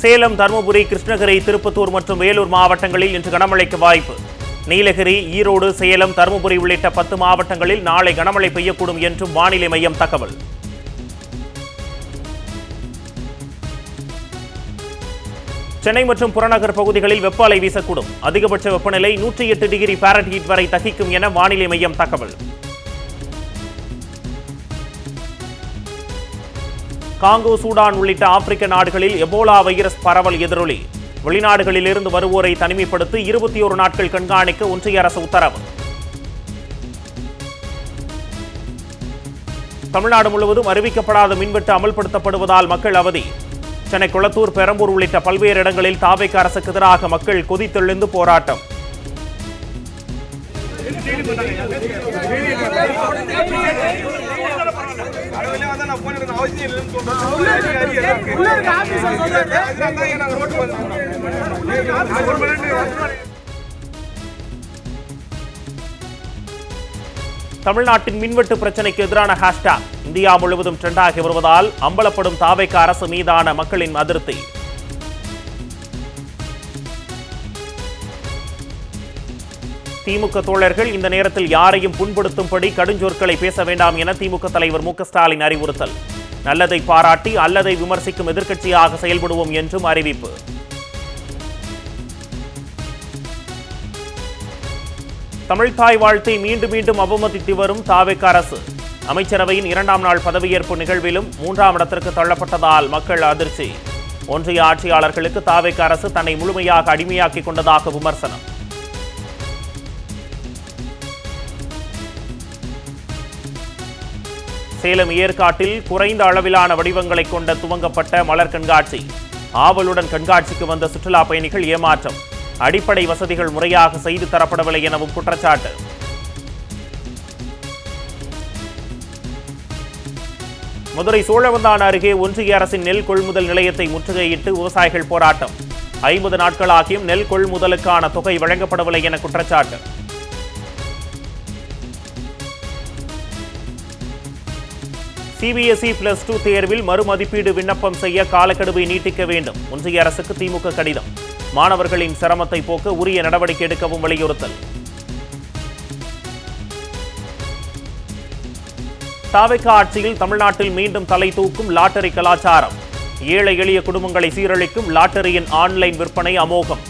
சேலம், தருமபுரி, கிருஷ்ணகிரி, திருப்பத்தூர் மற்றும் வேலூர் மாவட்டங்களில் இன்று கனமழைக்கு வாய்ப்பு. நீலகிரி, ஈரோடு, சேலம், தருமபுரி உள்ளிட்ட 10 மாவட்டங்களில் நாளை கனமழை பெய்யக்கூடும் என்றும் வானிலை மையம் தகவல். சென்னை மற்றும் புறநகர் பகுதிகளில் வெப்ப அலை வீசக்கூடும். அதிகபட்ச வெப்பநிலை 108 டிகிரி ஃபாரன்ஹீட் வரை தகிக்கும் என வானிலை மையம் தகவல். காங்கோ, சூடான் உள்ளிட்ட ஆப்பிரிக்க நாடுகளில் எபோலா வைரஸ் பரவல் எதிரொலி. வெளிநாடுகளிலிருந்து வருவோரை தனிமைப்படுத்தி 21 நாட்கள் கண்காணிக்க ஒன்றிய அரசு உத்தரவு. தமிழ்நாடு முழுவதும் அறிவிக்கப்படாத மின்வெட்டு அமல்படுத்தப்படுவதால் மக்கள் அவதி. சென்னை, கொளத்தூர், பெரம்பூர் உள்ளிட்ட பல்வேறு இடங்களில் தாவேக அரசுக்கு எதிராக மக்கள் கொதித்தெழுந்து போராட்டம். தமிழ்நாட்டின் மின்வெட்டு பிரச்சினைக்கு எதிரான ஹேஷ்டாக் இந்தியா முழுவதும் ட்ரெண்டாகி வருவதால் அம்பலப்படும் தாவேக அரசு மீதான மக்களின் அதிருப்தி. திமுக தோழர்கள் இந்த நேரத்தில் யாரையும் புண்படுத்தும்படி கடுஞ்சொற்களை பேச வேண்டாம் என திமுக தலைவர் மு க ஸ்டாலின் அறிவுறுத்தல். நல்லதை பாராட்டி அல்லதை விமர்சிக்கும் எதிர்க்கட்சியாக செயல்படுவோம் என்றும் அறிவிப்பு. தமிழ்தாய் வாழ்த்தை மீண்டும் மீண்டும் அவமதித்து வரும் தாவேக அரசு. அமைச்சரவையின் 2ஆம் நாள் பதவியேற்பு நிகழ்விலும் 3ஆம் இடத்திற்கு தள்ளப்பட்டதால் மக்கள் அதிர்ச்சி. ஒன்றிய ஆட்சியாளர்களுக்கு தாவேக அரசு தன்னை முழுமையாக அடிமையாக்கிக் கொண்டதாக விமர்சனம். சேலம், ஏற்காட்டில் குறைந்த அளவிலான வடிவங்களை கொண்ட துவங்கப்பட்ட மலர் கண்காட்சி. ஆவலுடன் கண்காட்சிக்கு வந்த சுற்றுலா பயணிகள் ஏமாற்றம். அடிப்படை வசதிகள் முறையாக செய்து தரப்படவில்லை எனவும் குற்றச்சாட்டு. மதுரை சோழவந்தான் அருகே ஒன்றிய அரசின் நெல் கொள்முதல் நிலையத்தை முற்றுகையிட்டு விவசாயிகள் போராட்டம். 50 நாட்களாகியும் நெல் கொள்முதலுக்கான தொகை வழங்கப்படவில்லை என குற்றச்சாட்டு. CBSE +2 தேர்வில் மறுமதிப்பீடு விண்ணப்பம் செய்ய காலக்கெடுவை நீட்டிக்க வேண்டும். ஒன்றிய அரசுக்கு திமுக கடிதம். மாணவர்களின் சிரமத்தை போக்க உரிய நடவடிக்கை எடுக்கவும் வலியுறுத்தல். தாவேக ஆட்சியில் தமிழ்நாட்டில் மீண்டும் தலை தூக்கும் லாட்டரி கலாச்சாரம். ஏழை எளிய குடும்பங்களை சீரழிக்கும் லாட்டரியின் ஆன்லைன் விற்பனை அமோகம்.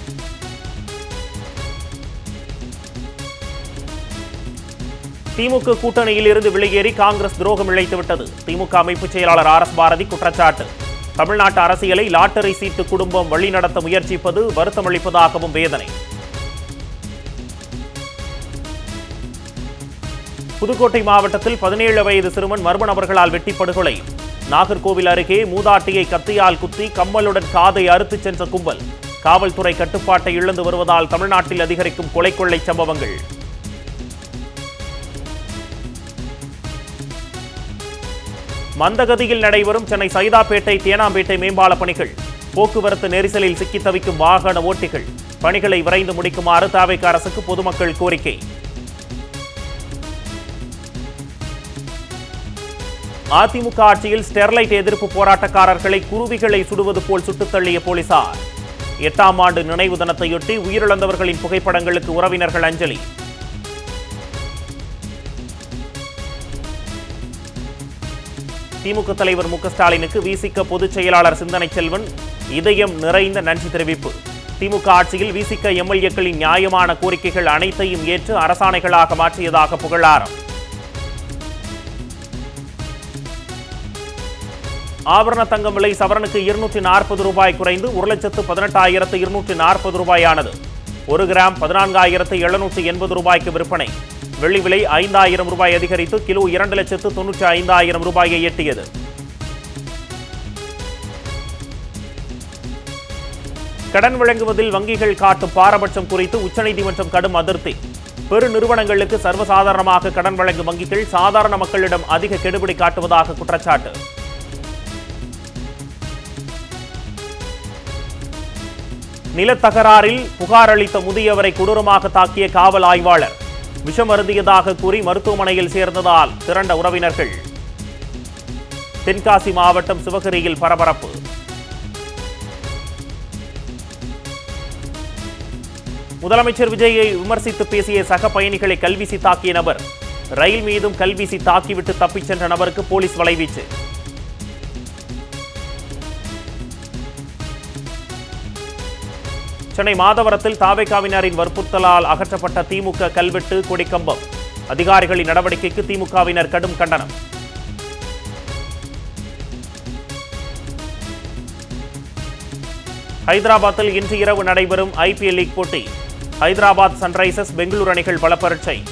திமுக கூட்டணியில் இருந்து வெளியேறி காங்கிரஸ் துரோகம் இழைத்துவிட்டது. திமுக அமைப்பு செயலாளர் RS பாரதி குற்றச்சாட்டு. தமிழ்நாட்டு அரசியலை லாட்டரி சீட்டு குடும்பம் வழிநடத்த முயற்சிப்பது வருத்தமளிப்பதாகவும் வேதனை. புதுக்கோட்டை மாவட்டத்தில் 17 வயது சிறுவன் மர்ம நபர்களால் வெட்டி படுகொலை. நாகர்கோவில் அருகே மூதாட்டியை கத்தியால் குத்தி கம்மலுடன் காதை அறுத்துச் சென்ற கும்பல். காவல்துறை கட்டுப்பாட்டை இழந்து வருவதால் தமிழ்நாட்டில் அதிகரிக்கும் கொலை கொள்ளை சம்பவங்கள். மந்தகதியில் நடைபெறும் சென்னை சைதாப்பேட்டை, தேனாம்பேட்டை மேம்பால பணிகள். போக்குவரத்து நெரிசலில் சிக்கி தவிக்கும் வாகன ஓட்டிகள். பணிகளை விரைந்து முடிக்குமாறு தாவேக அரசுக்கு பொதுமக்கள் கோரிக்கை. அதிமுக ஆட்சியில் ஸ்டெர்லைட் எதிர்ப்பு போராட்டக்காரர்களை குருவிகளை சுடுவது போல் சுட்டுத் தள்ளிய போலீசார். 8ஆம் ஆண்டு நினைவு தினத்தையொட்டி உயிரிழந்தவர்களின் புகைப்படங்களுக்கு உறவினர்கள் அஞ்சலி. திமுக தலைவர் மு க ஸ்டாலினுக்கு விசிக பொதுச் செயலாளர் சிந்தனை செல்வன் இதயம் நிறைந்த நன்றி தெரிவிப்பு. திமுக ஆட்சியில் விசிக எம்எல்ஏக்களின் நியாயமான கோரிக்கைகள் அனைத்தையும் ஏற்று அரசாணைகளாக மாற்றியதாக புகழாரம். ஆபரண தங்கம் விலை சவரனுக்கு 240 ரூபாய் குறைந்து 1,18,240 ரூபாயானது. 1 கிராம் 14,780 ரூபாய்க்கு விற்பனை. வெள்ளி விலை 5,000 ரூபாய் அதிகரித்து கிலோ 2,95,000 ரூபாயை எட்டியது. கடன் வழங்குவதில் வங்கிகள் காட்டும் பாரபட்சம் குறித்து உச்சநீதிமன்றம் கடும் அதிருப்தி. பெரு நிறுவனங்களுக்கு சர்வசாதாரணமாக கடன் வழங்கும் வங்கிகள் சாதாரண மக்களிடம் அதிக கெடுபிடி காட்டுவதாக குற்றச்சாட்டு. நிலத்தகராறில் புகார் அளித்த முதியவரை கொடூரமாக தாக்கிய காவல் ஆய்வாளர். விஷம் அருந்தியதாக கூறி மருத்துவமனையில் சேர்ந்ததால் திரண்ட உறவினர்கள். தென்காசி மாவட்டம் சிவகிரியில் பரபரப்பு. முதலமைச்சர் விஜயை விமர்சித்து பேசிய சக பயணிகளை கல்வீசி தாக்கிய நபர். ரயில் மீதும் கல்வீசி தாக்கிவிட்டு தப்பிச் சென்ற நபருக்கு போலீஸ் வலைவீச்சு. சென்னை மாதவரத்தில் தாவேகாவினரின் வற்புறுத்தலால் அகற்றப்பட்ட திமுக கல்வெட்டு கொடிக்கம்பம். அதிகாரிகளின் நடவடிக்கைக்கு திமுகவினர் கடும் கண்டனம். ஹைதராபாத்தில் இன்று இரவு நடைபெறும் IPL லீக் போட்டி. ஹைதராபாத் சன்ரைசர்ஸ் பெங்களூரு அணிகள் பலப்பரீட்சை.